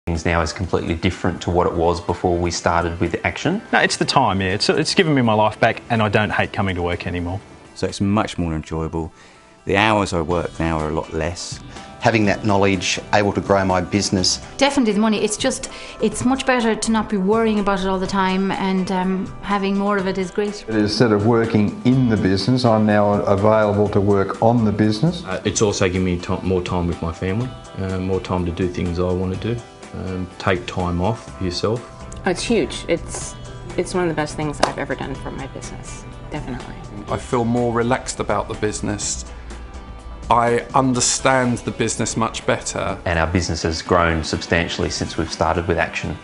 Things now is completely different to what it was before we started with Action. No, it's the time, yeah. It's given me my life back, and I don't hate coming to work anymore. So it's much more enjoyable. The hours I work now are a lot less. Having that knowledge, able to grow my business. Definitely the money. It's much better to not be worrying about it all the time, and having more of it is great. Instead of working in the business, I'm now available to work on the business. It's also given me more time with my family, more time to do things I want to do. Take time off for yourself. Oh, it's huge. It's one of the best things I've ever done for my business, definitely. I feel more relaxed about the business. I understand the business much better. And our business has grown substantially since we've started with Action.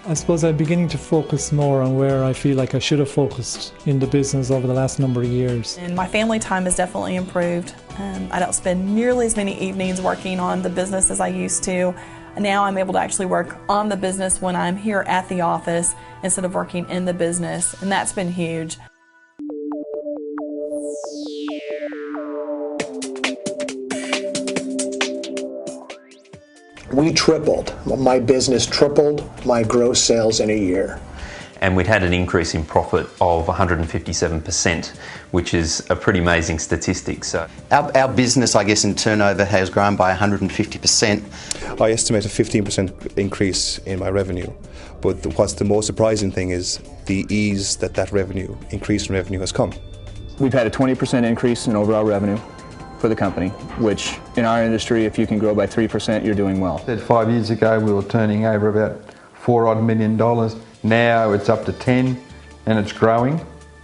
I suppose I'm beginning to focus more on where I feel like I should have focused in the business over the last number of years. And my family time has definitely improved. I don't spend nearly as many evenings working on the business as I used to. Now I'm able to actually work on the business when I'm here at the office instead of working in the business, and that's been huge. We tripled. My business tripled my gross sales in a year. And we'd had an increase in profit of 157%, which is a pretty amazing statistic. So Our business, I guess, in turnover has grown by 150%. I estimate a 15% increase in my revenue. But what's the most surprising thing is the ease that increase in revenue has come. We've had a 20% increase in overall revenue for the company, which in our industry, if you can grow by 3%, you're doing well. 5 years ago we were turning over about $4 million. Now it's up to 10 and it's growing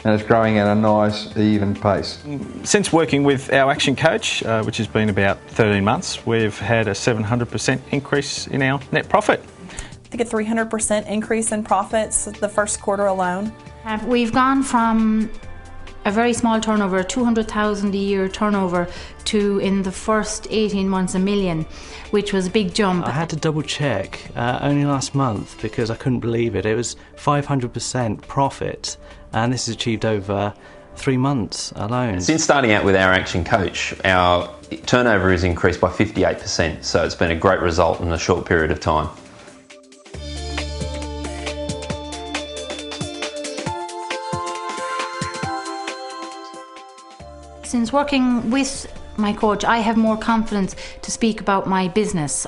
at a nice even pace. Since working with our Action coach, which has been about 13 months, we've had a 700% increase in our net profit. I think a 300% increase in profits the first quarter alone. We've gone from a very small turnover, 200,000 a year turnover, to in the first 18 months $1 million, which was a big jump. I had to double check only last month because I couldn't believe it. It was 500% profit, and this is achieved over 3 months alone. Since starting out with our Action coach, our turnover has increased by 58%, so it's been a great result in a short period of time. Since working with my coach, I have more confidence to speak about my business.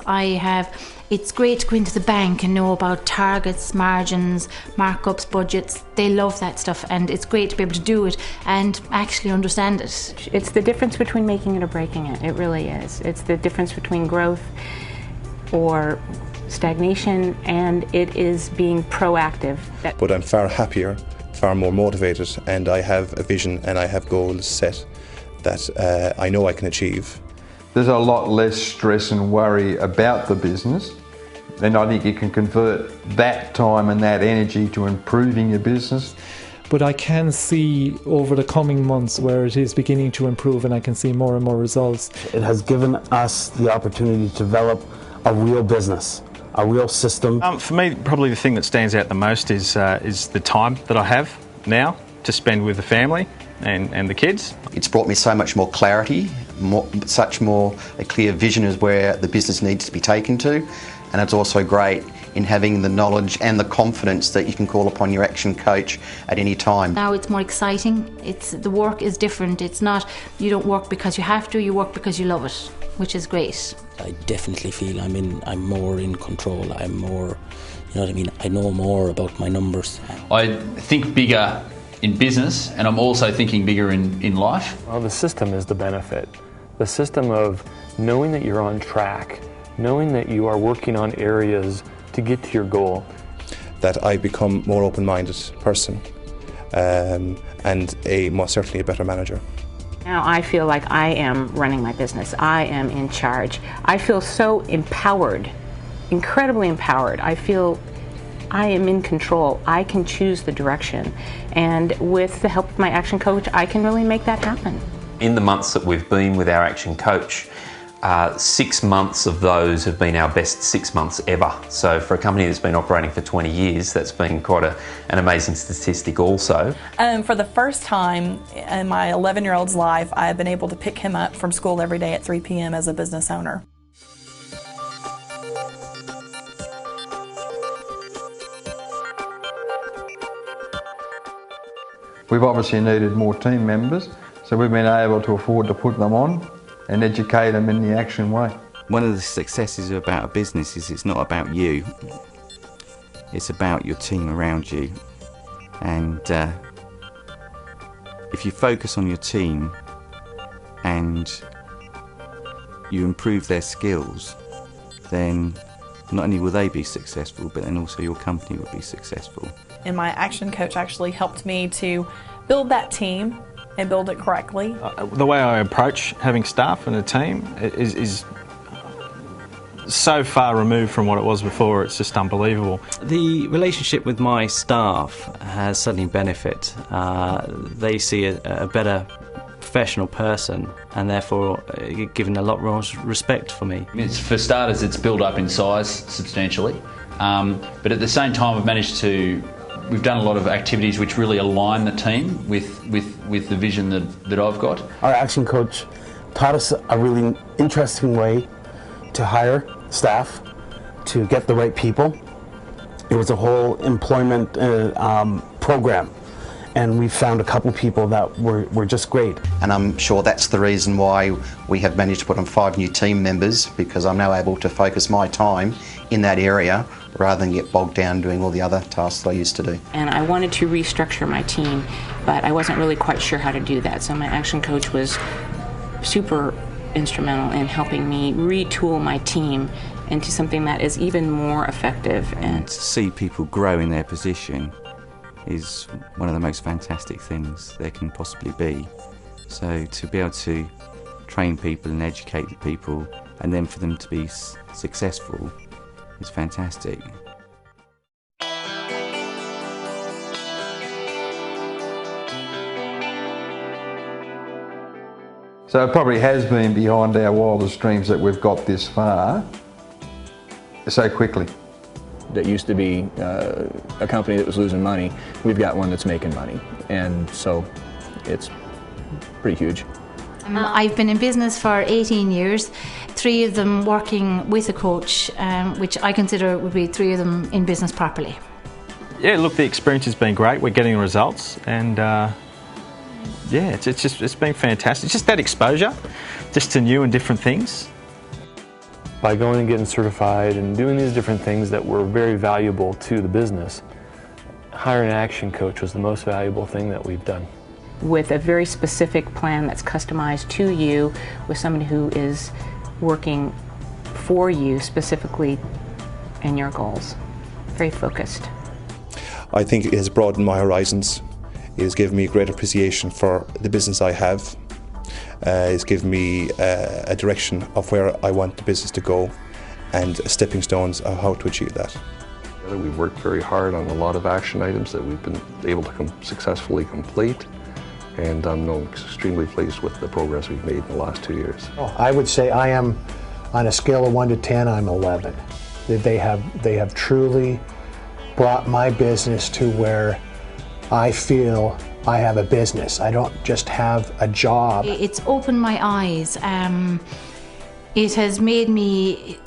It's great to go into the bank and know about targets, margins, markups, budgets. They love that stuff, and it's great to be able to do it and actually understand it. It's the difference between making it or breaking it. It really is. It's the difference between growth or stagnation, and it is being proactive. But I'm far happier, far more motivated, and I have a vision and I have goals set that I know I can achieve. There's a lot less stress and worry about the business, and I think you can convert that time and that energy to improving your business. But I can see over the coming months where it is beginning to improve, and I can see more and more results. It has given us the opportunity to develop a real business, a real system. For me, probably the thing that stands out the most is the time that I have now to spend with the family and the kids. It's brought me so much more clarity, a clear vision as where the business needs to be taken to, and it's also great in having the knowledge and the confidence that you can call upon your Action coach at any time. Now it's more exciting. The work is different. It's not, you don't work because you have to, you work because you love it, which is great. I definitely feel I'm more in control. I'm more, you know what I mean? I know more about my numbers. I think bigger in business, and I'm also thinking bigger in life. Well, the system is the benefit. The system of knowing that you're on track, knowing that you are working on areas to get to your goal. That I become more open-minded person and certainly a better manager. Now I feel like I am running my business. I am in charge. I feel so empowered, incredibly empowered. I feel I am in control. I can choose the direction. And with the help of my Action coach, I can really make that happen. In the months that we've been with our Action coach, 6 months of those have been our best 6 months ever. So for a company that's been operating for 20 years, that's been quite an amazing statistic also. For the first time in my 11-year-old's life, I have been able to pick him up from school every day at 3 p.m. as a business owner. We've obviously needed more team members, so we've been able to afford to put them on and educate them in the action way. One of the successes about a business is it's not about you, it's about your team around you. And if you focus on your team and you improve their skills, then not only will they be successful, but then also your company will be successful. And my action coach actually helped me to build that team and build it correctly. The way I approach having staff and a team is so far removed from what it was before, it's just unbelievable. The relationship with my staff has certainly benefit. They see a better professional person and therefore given a lot more respect for me. For starters, it's built up in size substantially, but at the same time we've done a lot of activities which really align the team with the vision that I've got. Our action coach taught us a really interesting way to hire staff, to get the right people. It was a whole employment program, and we found a couple people that were just great. And I'm sure that's the reason why we have managed to put on 5 new team members, because I'm now able to focus my time in that area rather than get bogged down doing all the other tasks that I used to do. And I wanted to restructure my team, but I wasn't really quite sure how to do that. So my action coach was super instrumental in helping me retool my team into something that is even more effective. And to see people grow in their position is one of the most fantastic things there can possibly be. So to be able to train people and educate the people and then for them to be successful is fantastic. So it probably has been behind our wildest dreams that we've got this far so quickly. That used to be a company that was losing money. We've got one that's making money, and so it's pretty huge. I've been in business for 18 years, 3 of them working with a coach, which I consider would be 3 of them in business properly. Yeah, look, the experience has been great. We're getting results, and yeah, it's been fantastic. It's just that exposure, just to new and different things. By going and getting certified and doing these different things that were very valuable to the business, hiring an action coach was the most valuable thing that we've done. With a very specific plan that's customized to you, with someone who is working for you specifically and your goals. Very focused. I think it has broadened my horizons. It has given me a great appreciation for the business I have. It's given me a direction of where I want the business to go and stepping stones of how to achieve that. We've worked very hard on a lot of action items that we've been able to successfully complete, and I'm extremely pleased with the progress we've made in the last 2 years. I would say I am, on a scale of 1 to 10, I'm 11. They have truly brought my business to where I feel I have a business. I don't just have a job. It's opened my eyes. It has made me,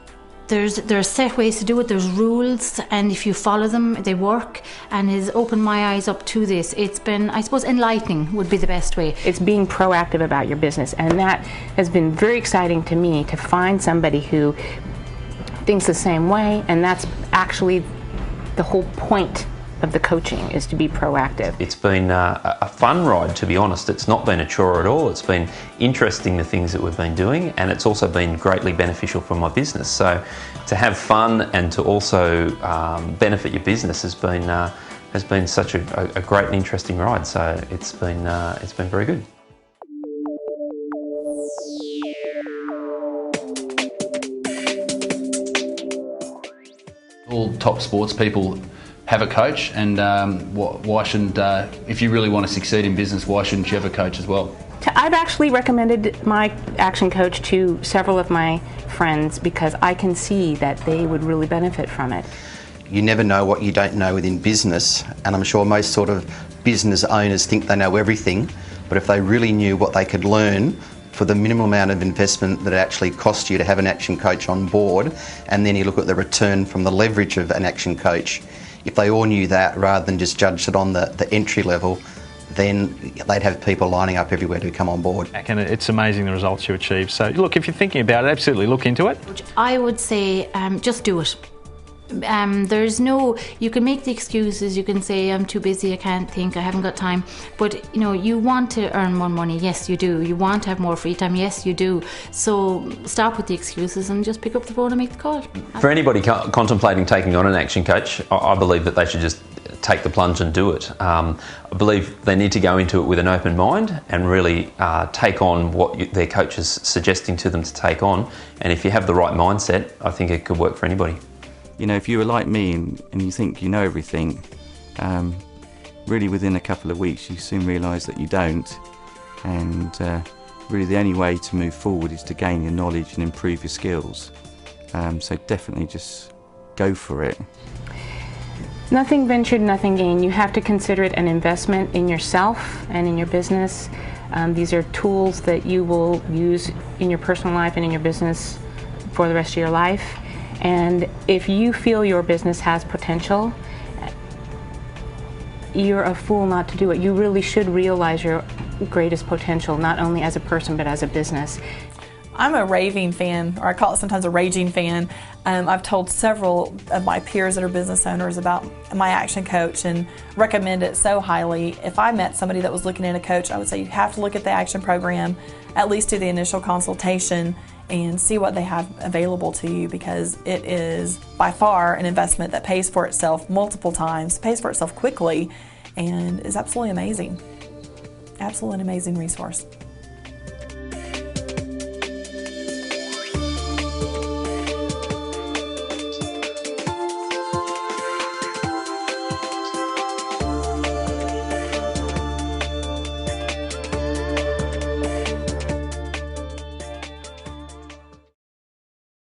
there are set ways to do it, there's rules, and if you follow them, they work, and has opened my eyes up to this. It's been, I suppose, enlightening would be the best way. It's being proactive about your business, and that has been very exciting to me, to find somebody who thinks the same way, and that's actually the whole point of the coaching, is to be proactive. It's been a fun ride, to be honest. It's not been a chore at all. It's been interesting, the things that we've been doing, and it's also been greatly beneficial for my business. So to have fun and to also benefit your business has been such a great and interesting ride. So it's been very good. All top sports people have a coach, and why shouldn't, if you really want to succeed in business, why shouldn't you have a coach as well? I've actually recommended my action coach to several of my friends because I can see that they would really benefit from it. You never know what you don't know within business, and I'm sure most sort of business owners think they know everything, but if they really knew what they could learn for the minimal amount of investment that it actually costs you to have an action coach on board, and then you look at the return from the leverage of an action coach, if they all knew that rather than just judge it on the entry level, then they'd have people lining up everywhere to come on board. And it's amazing the results you achieve. So look, if you're thinking about it, absolutely look into it. I would say just do it. There's no, you can make the excuses, you can say I'm too busy, I can't think, I haven't got time, but you know, you want to earn more money, yes you do. You want to have more free time, yes you do. So stop with the excuses and just pick up the phone and make the call. For anybody contemplating taking on an action coach, I believe that they should just take the plunge and do it. I believe they need to go into it with an open mind and really take on what their coach is suggesting to them to take on, and if you have the right mindset, I think it could work for anybody. You know, if you were like me and you think you know everything, really within a couple of weeks you soon realise that you don't, and really the only way to move forward is to gain your knowledge and improve your skills. So definitely just go for it. Nothing ventured, nothing gained. You have to consider it an investment in yourself and in your business. These are tools that you will use in your personal life and in your business for the rest of your life. And if you feel your business has potential, you're a fool not to do it. You really should realize your greatest potential, not only as a person, but as a business. I'm a raving fan, or I call it sometimes a raging fan. I've told several of my peers that are business owners about my Action Coach and recommend it so highly. If I met somebody that was looking at a coach, I would say you have to look at the Action program, at least do the initial consultation, and see what they have available to you, because it is by far an investment that pays for itself multiple times, pays for itself quickly, and is absolutely amazing. Absolutely an amazing resource.